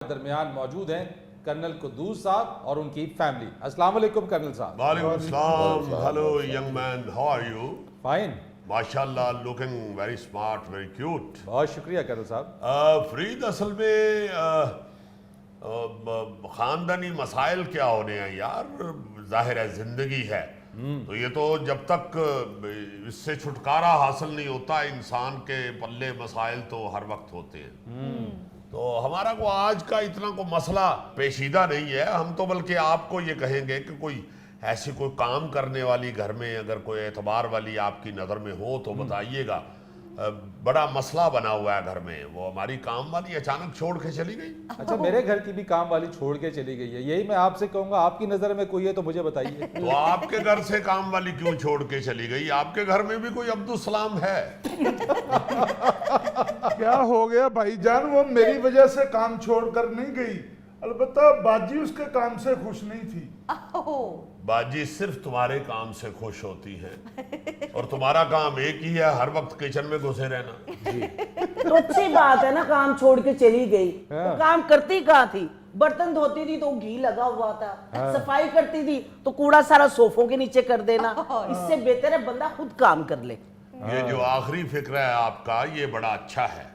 दरमियान मौजूद हैं कर्नल कुद्दूस साहब और उनकी फैमिली। अस्सलाम वालेकुम कर्नल साहब। वालेकुम अस्सलाम। Hello young man, how are you? Fine, माशाल्लाह, looking very smart, very cute. बहुत शुक्रिया कर्नल साहब। फरीद, असल में खानदानी मसाइल क्या होने हैं यार, जाहिर है जिंदगी है तो ये तो जब तक इससे छुटकारा हासिल नहीं होता इंसान के पल्ले मसाइल तो हर वक्त होते हैं। तो हमारा को आज का इतना को मसला पेशीदा नहीं है, हम तो बल्कि आपको ये कहेंगे कि कोई ऐसी कोई काम करने वाली घर में अगर कोई एतबार वाली आपकी नज़र में हो तो बताइएगा। बड़ा मसला बना हुआ है घर में, वो हमारी काम वाली अचानक छोड़ के चली गई। अच्छा, मेरे घर की भी काम वाली छोड़ के चली गई है, यही मैं आपसे कहूंगा, आपकी नजर में कोई है तो मुझे बताइए। तो आपके घर से काम वाली क्यों छोड़ के चली गई? आपके घर में भी कोई अब्दुल सलाम है? क्या हो गया भाईजान, वो मेरी वजह से काम छोड़कर नहीं गई, अलबत्ता बाजी उसके काम से खुश नहीं थी। बाजी सिर्फ तुम्हारे काम से खुश होती है और तुम्हारा काम एक ही है, हर वक्त किचन में घुसे रहना। तो अच्छी बात है ना, काम छोड़ के चली गई तो काम करती कहाँ थी? बर्तन धोती थी तो घी लगा हुआ था, सफाई करती थी तो कूड़ा सारा सोफों के नीचे कर देना। इससे बेहतर है बंदा खुद काम कर ले। ये जो आखिरी फिक्र है आपका, ये बड़ा अच्छा है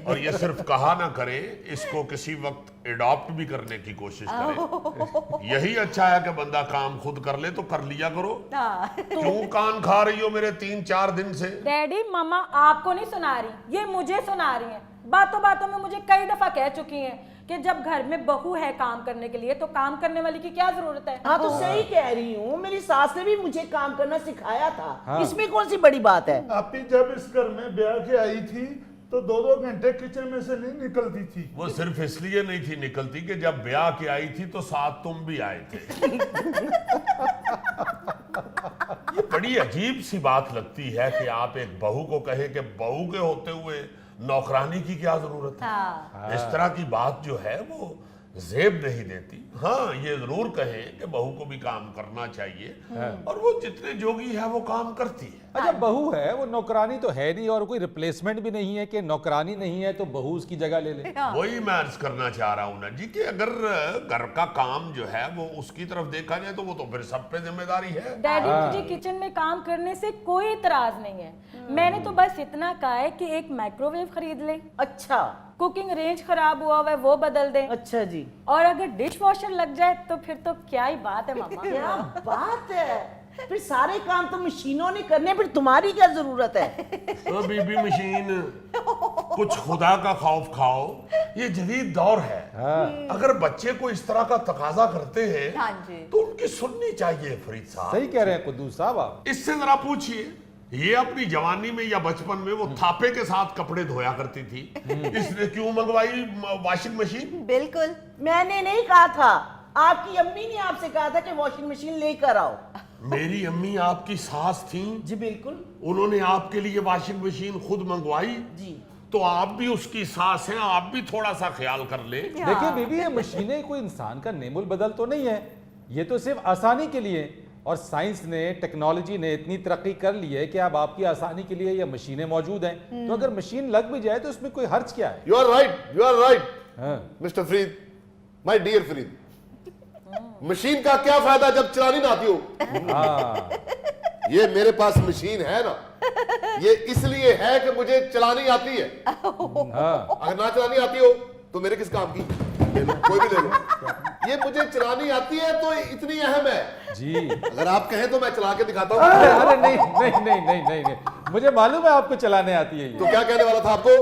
और ये सिर्फ कहा ना करे, इसको किसी वक्त एडॉप्ट भी करने की कोशिश करे। यही अच्छा है कि बंदा काम खुद कर ले, तो कर लिया करो। क्यों कान खा रही हो मेरे 3-4 दिन से? डैडी, मम्मा आपको नहीं सुना रही, ये मुझे सुना रही हैं। बातों बातों में मुझे कई दफा कह चुकी हैं कि जब घर में बहू है काम करने के लिए तो काम करने वाली की क्या जरूरत है। हाँ तो सही कह रही हूँ, मेरी सास ने भी मुझे काम करना सिखाया था। इसमें कौन सी बड़ी बात है? आप ही जब इस घर में ब्याह के आई थी तो 2-2 घंटे किचन में से नहीं निकलती थी। वो सिर्फ इसलिए नहीं थी निकलती कि जब ब्याह के आई थी तो साथ तुम भी आए थे। ये बड़ी अजीब सी बात लगती है कि आप एक बहू को कहे कि बहू के होते हुए नौकरानी की क्या जरूरत है। इस तरह की बात जो है वो जेब नहीं देती। हाँ, ये जरूर कहें कि बहू को भी काम करना चाहिए और वो जितने जोगी है वो काम करती है। अच्छा, बहू है, वो नौकरानी तो है नहीं और कोई रिप्लेसमेंट भी नहीं है कि नौकरानी नहीं है तो बहू उसकी जगह ले ले। वही मैं अर्ज करना चाह रहा हूँ ना जी कि अगर घर का काम जो है वो उसकी तरफ देखा जाए तो वो तो फिर सब पे जिम्मेदारी है। डैडी, मुझे किचन में काम करने से कोई इतराज नहीं है। मैंने तो बस इतना कहा है कि एक माइक्रोवेव खरीद ले। अच्छा, कुकिंग रेंज खराब हुआ हुआ है वो बदल दें। अच्छा जी। और अगर डिश वॉशर लग जाए तो फिर तो क्या ही बात है मामा। क्या बात है, फिर सारे काम तो मशीनों ने करने, फिर तुम्हारी क्या जरूरत है? तो बीबी मशीन, कुछ खुदा का खौफ खाओ, ये जदीद दौर है। अगर बच्चे को इस तरह का तकाजा करते हैं तो उनकी सुननी चाहिए। फरीद साहब सही कह रहे हैं कुद्दूस साहब आप। इससे जरा पूछिए, ये अपनी जवानी में या बचपन में वो थापे के साथ कपड़े धोया करती थी, इसने क्यों मंगवाई वॉशिंग मशीन? बिल्कुल, मैंने नहीं कहा था, आपकी अम्मी ने आपसे कहा था कि वॉशिंग मशीन लेकर आओ। मेरी अम्मी आपकी सास थी जी बिल्कुल। उन्होंने आपके लिए वॉशिंग मशीन खुद मंगवाई जी। तो आप भी उसकी सास हैं, आप भी थोड़ा सा ख्याल कर ले। देखिए बीबी, ये मशीनें कोई इंसान का नेमुल बदल तो नहीं है, ये तो सिर्फ आसानी के लिए। और साइंस ने, टेक्नोलॉजी ने इतनी तरक्की कर ली है कि अब आपकी आसानी के लिए ये मशीनें मौजूद हैं। तो अगर मशीन लग भी जाए तो उसमें कोई हर्ज क्या है? You are right, Mr. Farid, my dear Farid. Machine का क्या फायदा जब चलानी ना आती हो? ये मेरे पास मशीन है ना, ये इसलिए है कि मुझे चलानी आती है। अगर ना चलानी आती हो तो मेरे किस काम की? ले लो, कोई भी ले लो। ये मुझे चलानी आती है तो इतनी अहम है जी। अगर आप कहें तो मैं चला के दिखाता हूँ। अरे नहीं नहीं नहीं नहीं नहीं नहीं, मुझे मालूम है आपको चलाने आती है ये। तो क्या कहने वाला था आपको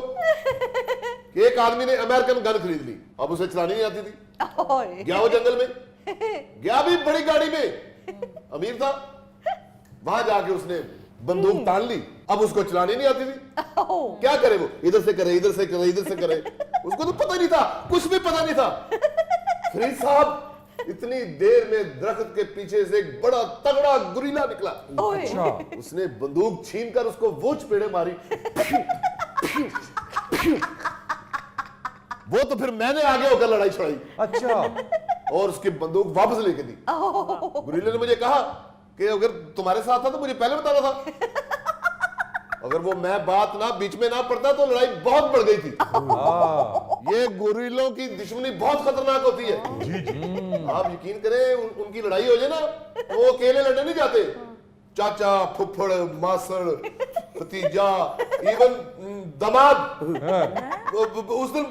कि एक आदमी ने अमेरिकन गन खरीद ली, अब उसे चलानी नहीं आती थी। गया वो जंगल में, गया भी बड़ी गाड़ी में, अमीर था, वहां जाके उसने बंदूक तान ली, अब उसको चलानी नहीं आती थी। क्या करे वो? इधर से करे, इधर से करे, इधर से करे, उसको तो पता नहीं था, कुछ भी पता नहीं था। फरीद साहब, इतनी देर में दरख्त के पीछे से एक बड़ा तगड़ा गुरीला निकला। अच्छा। उसने बंदूक छीनकर उसको वो चपेड़े मारी। वो तो फिर मैंने आगे होकर लड़ाई छड़ाई। अच्छा। और उसकी बंदूक वापस लेके दी। गुरीले ने मुझे कहा कि अगर तुम्हारे साथ था तो मुझे पहले बताना था। अगर वो मैं बात ना बीच में ना पड़ता तो लड़ाई बहुत बढ़ गई थी। ये गोरिल्लों की दुश्मनी बहुत खतरनाक होती है। जी जी। आप यकीन करें उनकी लड़ाई हो जाए ना तो वो अकेले लड़ने नहीं जाते, चाचा, फुफ्फड़, मासड़, भतीजा, इवन दामाद, उस दिन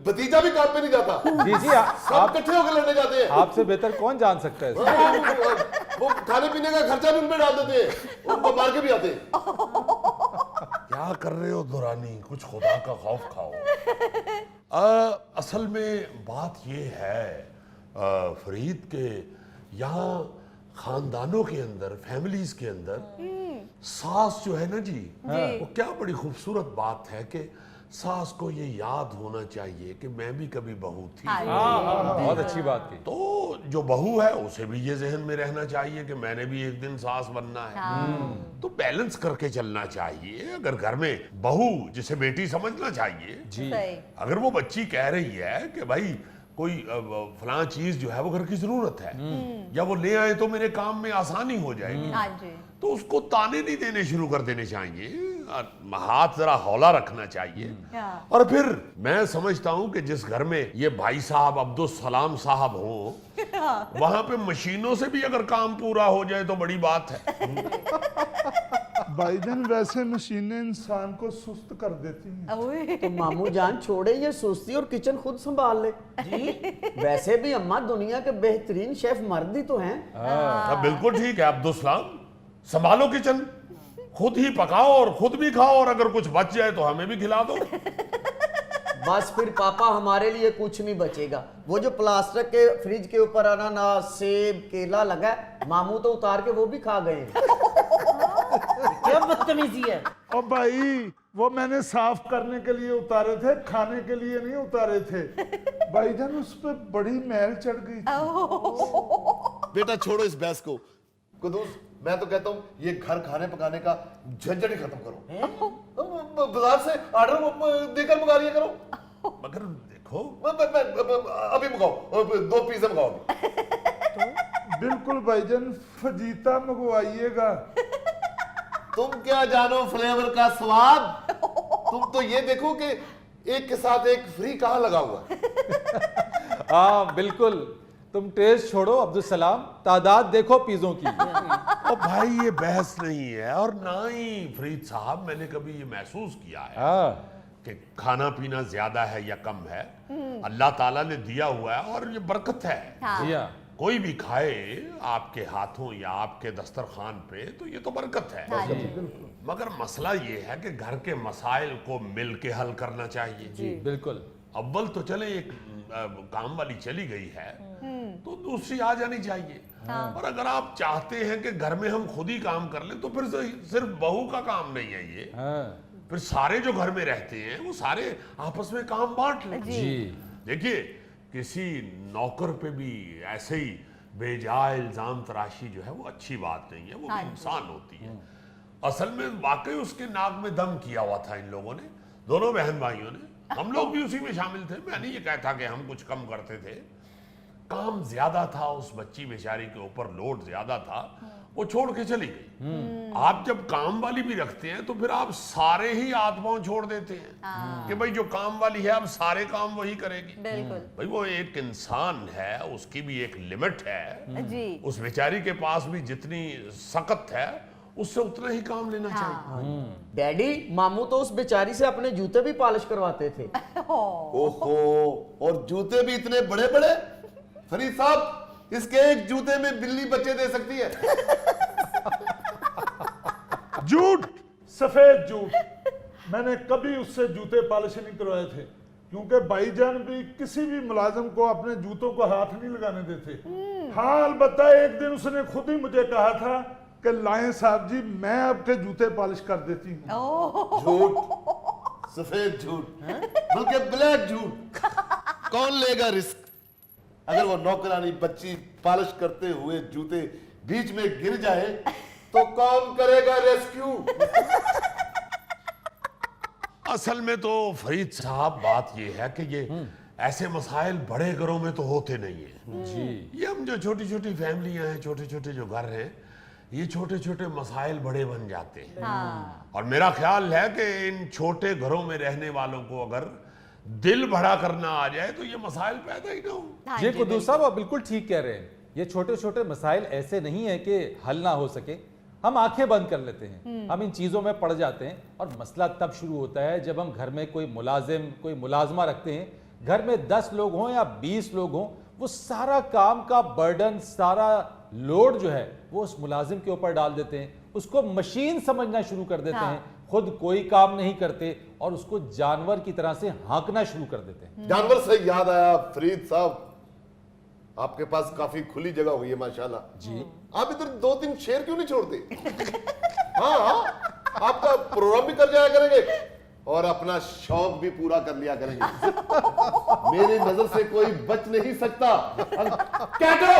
भतीजा भी काम पे नहीं जाता। जी जी, सब आप इकट्ठे होकर लड़ने जाते हैं। आपसे बेहतर कौन जान सकता है इसको? वो खाने पीने का खर्चा भी उनपे डाल देते हैं, उनको मार के भी आते हैं। क्या कर रहे हो दुरानी, कुछ खुदा का खौफ खाओ। असल में बात ये है फरीद के यहाँ खानदानों के अंदर, फैमिलीज के अंदर सास जो है ना जी, वो क्या बड़ी खूबसूरत बात है कि सास को ये याद होना चाहिए कि मैं भी कभी बहू थी। बहुत अच्छी बात की। तो जो बहू है उसे भी ये जहन में रहना चाहिए कि मैंने भी एक दिन सास बनना है। तो बैलेंस करके चलना चाहिए। अगर घर में बहू जिसे बेटी समझना चाहिए जी, अगर वो बच्ची कह रही है कि भाई कोई फलां चीज जो है वो घर की जरूरत है या वो ले आए तो मेरे काम में आसानी हो जाएगी, हाँ जी। तो उसको ताने नहीं देने शुरू कर देने चाहिए, हाथ जरा हौला रखना चाहिए। और फिर मैं समझता हूं कि जिस घर में ये भाई साहब अब्दुल सलाम साहब हो वहां पे मशीनों से भी अगर काम पूरा हो जाए तो बड़ी बात है। भाईजान वैसे मशीनें इंसान को सुस्त कर देती हैं। तो मामू जान छोड़े ये सुस्ती और किचन खुद संभाल ले। जी वैसे भी अम्मा दुनिया के बेहतरीन शेफ मर्द ही तो हैं। बिल्कुल ठीक है अब्दुल सलाम, संभालो किचन, खुद ही पकाओ और खुद भी खाओ, और अगर कुछ बच जाए तो हमें भी खिला दो। बस फिर पापा हमारे लिए कुछ नहीं बचेगा। वो जो प्लास्टिक के फ्रिज के ऊपर अनानास, सेब, केला लगा है, मामू तो उतार के वो भी खा गए। क्या बदतमीजी है। और भाई वो मैंने साफ करने के लिए उतारे थे, खाने के लिए नहीं उतारे थे। भाईजान उस पर बड़ी मैल चढ़ गई थी। बेटा छोड़ो इस बहस को। कुदूस, मैं तो कहता हूँ ये घर खाने पकाने का झंझट ही खत्म करो। बाजार से ऑर्डर देकर मंगा लिया करो। मगर देखो अभी मंगाओ, 2 पिज्जा मंगाओ। बिल्कुल भाईजान, फजीता मंगवाइएगा। तुम क्या जानो फ्लेवर का स्वाद, तुम तो ये देखो कि एक के साथ एक फ्री कहाँ लगा हुआ है। हाँ बिल्कुल, तुम टेस्ट छोड़ो अब्दुल सलाम, तादाद देखो पिज़्ज़ों की। और भाई ये बहस नहीं है, और ना ही फरीद साहब मैंने कभी ये महसूस किया है कि खाना पीना ज्यादा है या कम है। अल्लाह ताला ने दिया हुआ है और ये बरकत है। जी हाँ, कोई भी खाए आपके हाथों या आपके दस्तरखान पे तो ये तो बरकत है। मगर मसला ये है कि घर के मसाइल को मिल के हल करना चाहिए। जी बिल्कुल। अव्वल तो चले एक काम वाली चली गई है तो दूसरी आ जानी चाहिए। और अगर आप चाहते हैं कि घर में हम खुद ही काम कर लें तो फिर सिर्फ बहू का काम नहीं है ये, फिर सारे जो घर में रहते हैं वो सारे आपस में काम बांट लें। जी देखिए किसी नौकर पे भी ऐसे ही बेजा इल्जाम तराशी जो है वो अच्छी बात नहीं है, वो भी इंसान होती है। असल में वाकई उसके नाक में दम किया हुआ था इन लोगों ने, दोनों बहन भाइयों ने। हम लोग भी उसी में शामिल थे। मैं नहीं ये कहता कि हम कुछ कम करते थे, काम ज्यादा था, उस बच्ची बेचारी के ऊपर लोड ज्यादा था, वो छोड़ के चली गई। आप जब काम वाली भी रखते हैं तो फिर आप सारे ही हाथ पांव छोड़ देते हैं कि भाई जो काम वाली है अब सारे काम वही करेगी। बिल्कुल भाई वो एक इंसान है, उसकी भी एक लिमिट है जी। उस बेचारी के पास भी जितनी सख्त है उससे उतना ही काम लेना चाहिए। डैडी मामू तो उस बेचारी से अपने जूते भी पॉलिश करवाते थे। ओहो, और जूते भी इतने बड़े बड़े। फरीद साहब इसके एक जूते में बिल्ली बच्चे दे सकती है। झूठ, सफेद झूठ। मैंने कभी उससे जूते पॉलिश नहीं करवाए थे, क्योंकि भाईजान भी किसी भी मुलाजिम को अपने जूतों को हाथ नहीं लगाने देते। हाँ अलबत्ता एक दिन उसने खुद ही मुझे कहा था कि लाएं साहब जी मैं आपके जूते पॉलिश कर देती हूँ। झूठ, सफेद झूठ, बल्कि ब्लैक झूठ। कौन लेगा रिस्क? अगर वो नौकरानी बच्ची पॉलिश करते हुए जूते बीच में गिर जाए तो कौन करेगा रेस्क्यू? असल में तो फरीद साहब बात ये है कि ये ऐसे मसाइल बड़े घरों में तो होते नहीं है जी। ये हम जो छोटी छोटी फैमिलियां हैं, छोटे छोटे जो घर हैं, ये छोटे छोटे मसाइल बड़े बन जाते हैं। हाँ। और मेरा ख्याल है कि इन छोटे घरों में रहने वालों को अगर दिल बड़ा करना आ जाए तो ये मसाइल पैदा ही ना हो। हाँ ये जी, कुद्दूस साहब आप बिल्कुल ठीक कह रहे हैं। ये छोटे छोटे मसाइल ऐसे नहीं है कि हल ना हो सके, हम आंखें बंद कर लेते हैं, हम इन चीज़ों में पड़ जाते हैं और मसला तब शुरू होता है जब हम घर में कोई मुलाजमा रखते हैं। घर में 10 लोग हों या 20 लोग हों, वो सारा काम का बर्डन, सारा लोड जो है वो उस मुलाजिम के ऊपर डाल देते हैं, उसको मशीन समझना शुरू कर देते हाँ। हैं, खुद कोई काम नहीं करते और उसको जानवर की तरह से हाँकना शुरू कर देते हैं। जानवर से याद आया फरीद साहब, आपके पास काफी खुली जगह हुई है माशाल्लाह जी। आप इधर 2-3 शेर क्यों नहीं छोड़ते? हाँ, आपका प्रोग्राम भी कर जाया करेंगे और अपना शौक भी पूरा कर लिया करेंगे। मेरी नजर से कोई बच नहीं सकता। कैटो